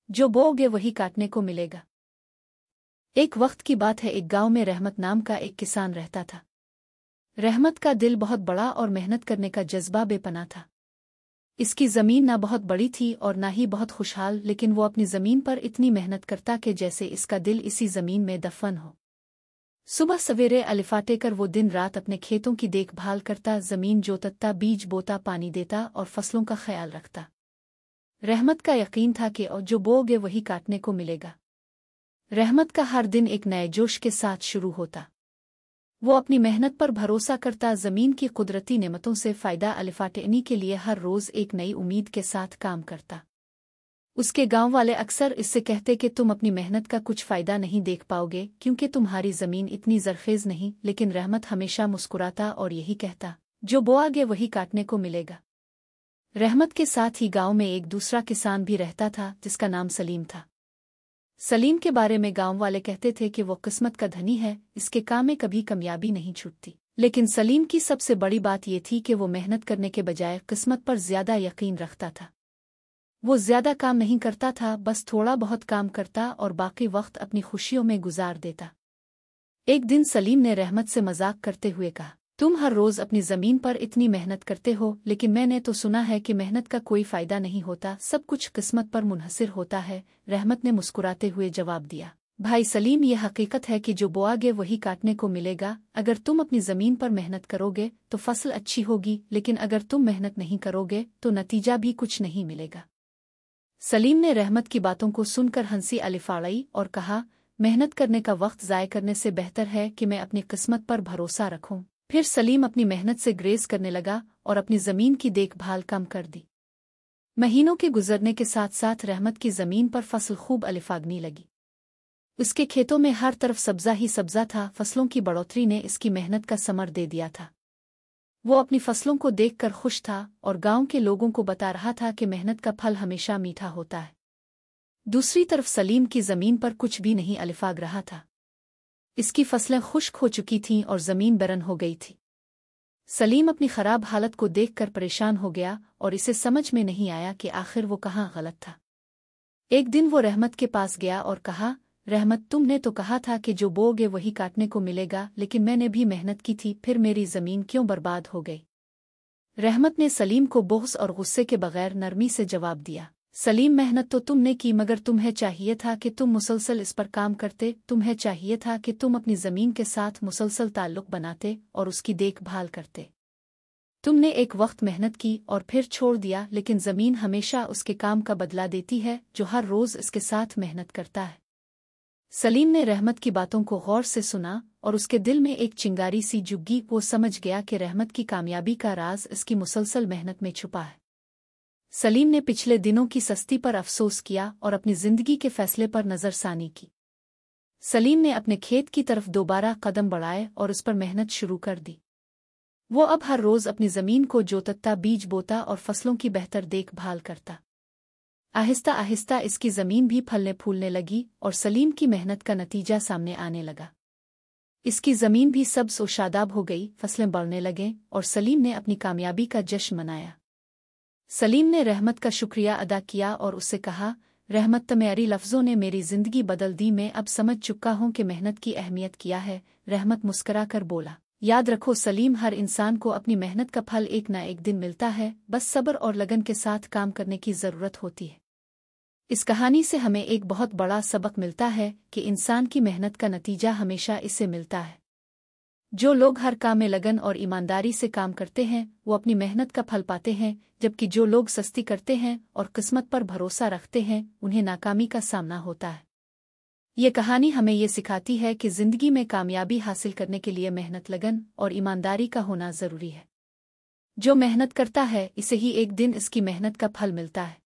जो बोओगे वही काटने को मिलेगा। एक वक्त की बात है, एक गांव में रहमत नाम का एक किसान रहता था। रहमत का दिल बहुत बड़ा और मेहनत करने का जज्बा बेपनाह था। इसकी जमीन ना बहुत बड़ी थी और ना ही बहुत खुशहाल, लेकिन वो अपनी जमीन पर इतनी मेहनत करता कि जैसे इसका दिल इसी जमीन में दफन हो। सुबह सवेरे अलिफाटे कर वो दिन रात अपने खेतों की देखभाल करता, जमीन जोतता, बीज बोता, पानी देता और फसलों का ख्याल रखता। रहमत का यकीन था कि जो बोओगे वही काटने को मिलेगा। रहमत का हर दिन एक नए जोश के साथ शुरू होता। वो अपनी मेहनत पर भरोसा करता, जमीन की कुदरती नेमतों से फ़ायदा अलिफाटेनी के लिए हर रोज़ एक नई उम्मीद के साथ काम करता। उसके गांव वाले अक्सर इससे कहते कि तुम अपनी मेहनत का कुछ फ़ायदा नहीं देख पाओगे क्योंकि तुम्हारी ज़मीन इतनी ज़रखेज़ नहीं, लेकिन रहमत हमेशा मुस्कुराता और यही कहता, जो बोआगे वही काटने को मिलेगा। रहमत के साथ ही गांव में एक दूसरा किसान भी रहता था जिसका नाम सलीम था। सलीम के बारे में गांव वाले कहते थे कि वो किस्मत का धनी है, इसके काम में कभी कामयाबी नहीं छूटती। लेकिन सलीम की सबसे बड़ी बात ये थी कि वो मेहनत करने के बजाय किस्मत पर ज्यादा यकीन रखता था। वो ज्यादा काम नहीं करता था, बस थोड़ा बहुत काम करता और बाकी वक्त अपनी खुशियों में गुजार देता। एक दिन सलीम ने रहमत से मजाक करते हुए कहा, तुम हर रोज अपनी जमीन पर इतनी मेहनत करते हो, लेकिन मैंने तो सुना है कि मेहनत का कोई फायदा नहीं होता, सब कुछ किस्मत पर मुनहसिर होता है। रहमत ने मुस्कुराते हुए जवाब दिया, भाई सलीम, ये हकीकत है कि जो बोआगे वही काटने को मिलेगा। अगर तुम अपनी जमीन पर मेहनत करोगे तो फसल अच्छी होगी, लेकिन अगर तुम मेहनत नहीं करोगे तो नतीजा भी कुछ नहीं मिलेगा। सलीम ने रहमत की बातों को सुनकर हंसी अलिफाड़ाई और कहा, मेहनत करने का वक्त ज़ाय करने से बेहतर है कि मैं अपनी किस्मत पर भरोसा रखूं। फिर सलीम अपनी मेहनत से ग्रेस करने लगा और अपनी जमीन की देखभाल कम कर दी। महीनों के गुजरने के साथ साथ रहमत की जमीन पर फसल खूब अलिफागने लगी। उसके खेतों में हर तरफ सब्जा ही सब्जा था। फसलों की बढ़ोतरी ने इसकी मेहनत का समर दे दिया था। वो अपनी फसलों को देखकर खुश था और गांव के लोगों को बता रहा था कि मेहनत का फल हमेशा मीठा होता है। दूसरी तरफ सलीम की जमीन पर कुछ भी नहीं अलिफाग रहा था। इसकी फसलें खुश्क हो चुकी थीं और जमीन बरन हो गई थी। सलीम अपनी खराब हालत को देखकर परेशान हो गया और इसे समझ में नहीं आया कि आखिर वो कहाँ गलत था। एक दिन वो रहमत के पास गया और कहा, रहमत, तुमने तो कहा था कि जो बोओगे वही काटने को मिलेगा, लेकिन मैंने भी मेहनत की थी, फिर मेरी जमीन क्यों बर्बाद हो गई? रहमत ने सलीम को बोहस और गुस्से के बगैर नरमी से जवाब दिया, सलीम, मेहनत तो तुमने की, मगर तुम्हें चाहिए था कि तुम मुसलसल इस पर काम करते। तुम्हें चाहिए था कि तुम अपनी जमीन के साथ मुसलसल ताल्लुक बनाते और उसकी देखभाल करते। तुमने एक वक्त मेहनत की और फिर छोड़ दिया, लेकिन जमीन हमेशा उसके काम का बदला देती है जो हर रोज इसके साथ मेहनत करता है। सलीम ने रहमत की बातों को गौर से सुना और उसके दिल में एक चिंगारी सी जुग्गी। वो समझ गया कि रहमत की कामयाबी का राज इसकी मुसलसल मेहनत में छुपा है। सलीम ने पिछले दिनों की सस्ती पर अफसोस किया और अपनी जिंदगी के फैसले पर नजरसानी की। सलीम ने अपने खेत की तरफ दोबारा कदम बढ़ाए और उस पर मेहनत शुरू कर दी। वो अब हर रोज अपनी जमीन को जोतता, बीज बोता और फसलों की बेहतर देखभाल करता। आहिस्ता आहिस्ता इसकी जमीन भी फलने फूलने लगी और सलीम की मेहनत का नतीजा सामने आने लगा। इसकी जमीन भी सब्ज और शादाब हो गई, फसलें बढ़ने लगें और सलीम ने अपनी कामयाबी का जश्न मनाया। सलीम ने रहमत का शुक्रिया अदा किया और उससे कहा, रहमत, तुम्हारी लफ्ज़ों ने मेरी जिंदगी बदल दी। मैं अब समझ चुका हूँ कि मेहनत की अहमियत क्या है। रहमत मुस्करा कर बोला, याद रखो सलीम, हर इंसान को अपनी मेहनत का फल एक ना एक दिन मिलता है, बस सब्र और लगन के साथ काम करने की ज़रूरत होती है। इस कहानी से हमें एक बहुत बड़ा सबक मिलता है कि इंसान की मेहनत का नतीजा हमेशा इससे मिलता है। जो लोग हर काम में लगन और ईमानदारी से काम करते हैं वो अपनी मेहनत का फल पाते हैं, जबकि जो लोग सस्ती करते हैं और किस्मत पर भरोसा रखते हैं उन्हें नाकामी का सामना होता है। ये कहानी हमें ये सिखाती है कि जिंदगी में कामयाबी हासिल करने के लिए मेहनत, लगन और ईमानदारी का होना जरूरी है। जो मेहनत करता है इसे ही एक दिन इसकी मेहनत का फल मिलता है।